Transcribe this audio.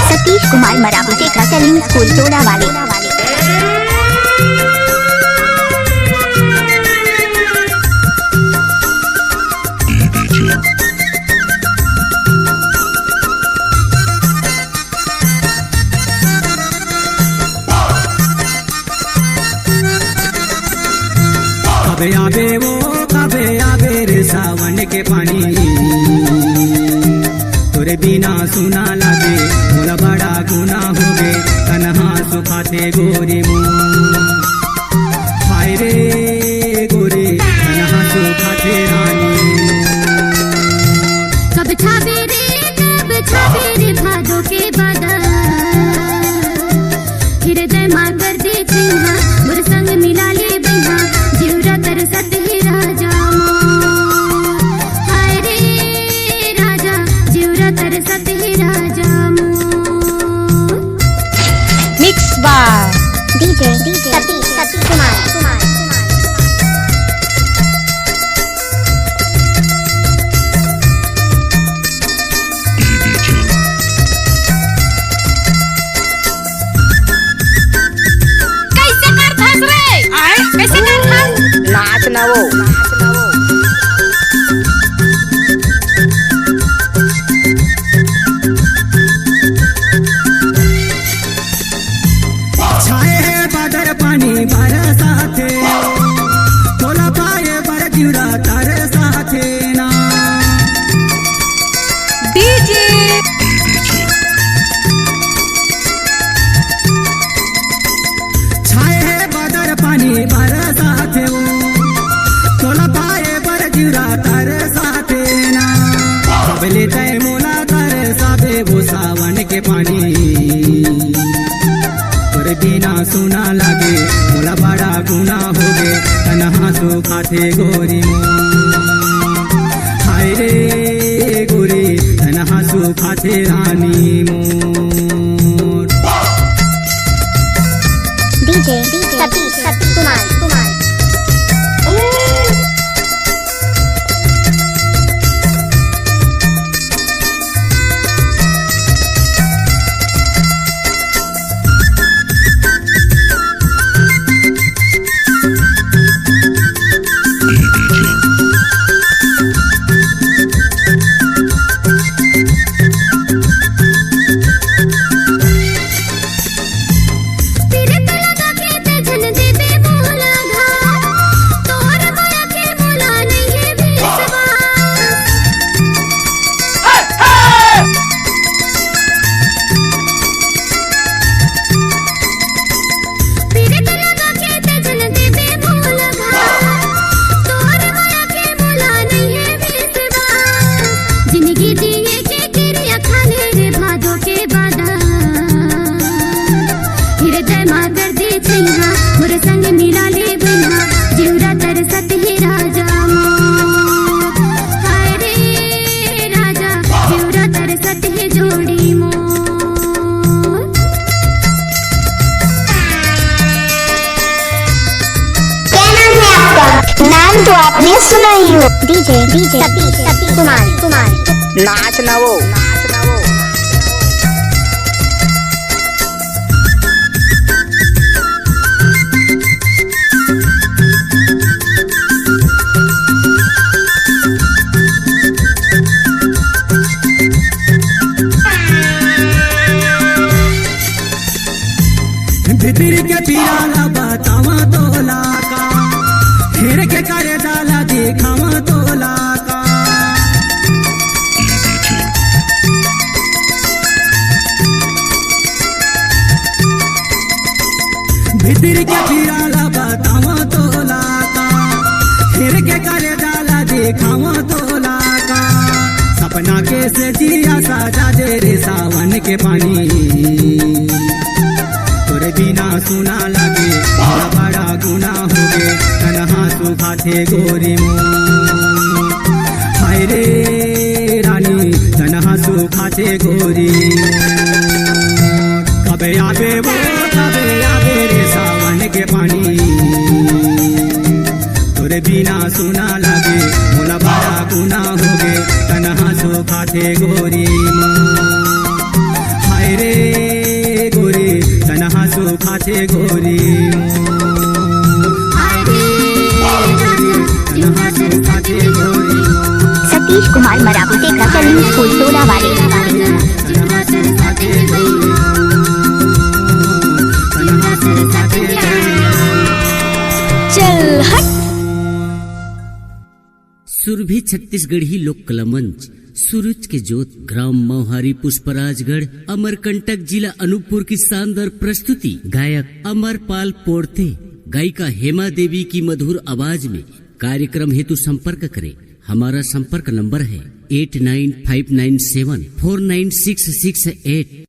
सतीश कुमार मराबुटे का सलीम स्कूल टोला वाले। कबे आवे रे सावन के पानी, तोरे बिना सुना लागे मोला बड़ा गुना हो गे, तन्हा सुखाते गोरी हाय रे गोरी तन्हा सुखाते रानी। कब छावे रे भादो के बादल, हृदय मां कर दे चिन्हा मोर संग मिला ले बिहा, जीवरा तरसत ही राजा हाय रे राजा, जीवरा तरसत ही राजा। मिक्स बार डीजे सतीश कुमार। नाच ना वो छाए बादर पानी बरसाते, तोला पाए बर जीवरा तरसाते ना। डीजे छाए बादर पानी बरसाते, तोला पाए बर जीवरा तरसाते ना। सबले तय मोला तरसाबे वो सावन के पानी, तोरे बिना सुना लागे मोला बड़ा गुना हो गे, तन्हा सुखाते गोरी हाय रे गोरी तन्हा सुखाते रानी मोर। डीजे सतीश कुमार। नाम तो आपने सुना ही हो। डीजे सतीश कुमार। नाच ना वो भितर के पियाला बतावा तोला का, फिर के करे जाला दिखावा तोला का। भितर के पियाला बतावा तोला का, फिर के करे जाला दिखावा तोला का। सपना के से जिया साजा दे रे सावन के पानी, तोरे बिना सुना लागे बड़ा बड़ा गुना हो गे, तन्हा सुखाते गोरी हाय रे रानी तन्हा सुखाते गोरी। कबे आवे रे सावन के पानी, तोरे बिना सुना लागे मोला बड़ा गुना हो गे, तन्हा सुखाते गोरी हाय रे गोरी तनहा सुखाते गोरी तनहा सुखाते गोरी सतीश कुमार मराठे का कलिंग स्कूल टोला वाले तनहा सुखाते गोरी तनहा सुखाते गोरी चल हट। सुरभि छत्तीसगढ़ी लोक कला मंच सूरज के जोत ग्राम मौहारी पुष्पराजगढ़ अमरकंटक जिला अनूपपुर की शानदार प्रस्तुति गायक अमरपाल पोड़ते गायिका हेमा देवी की मधुर आवाज में। कार्यक्रम हेतु संपर्क करें। हमारा संपर्क नंबर है 8959749668।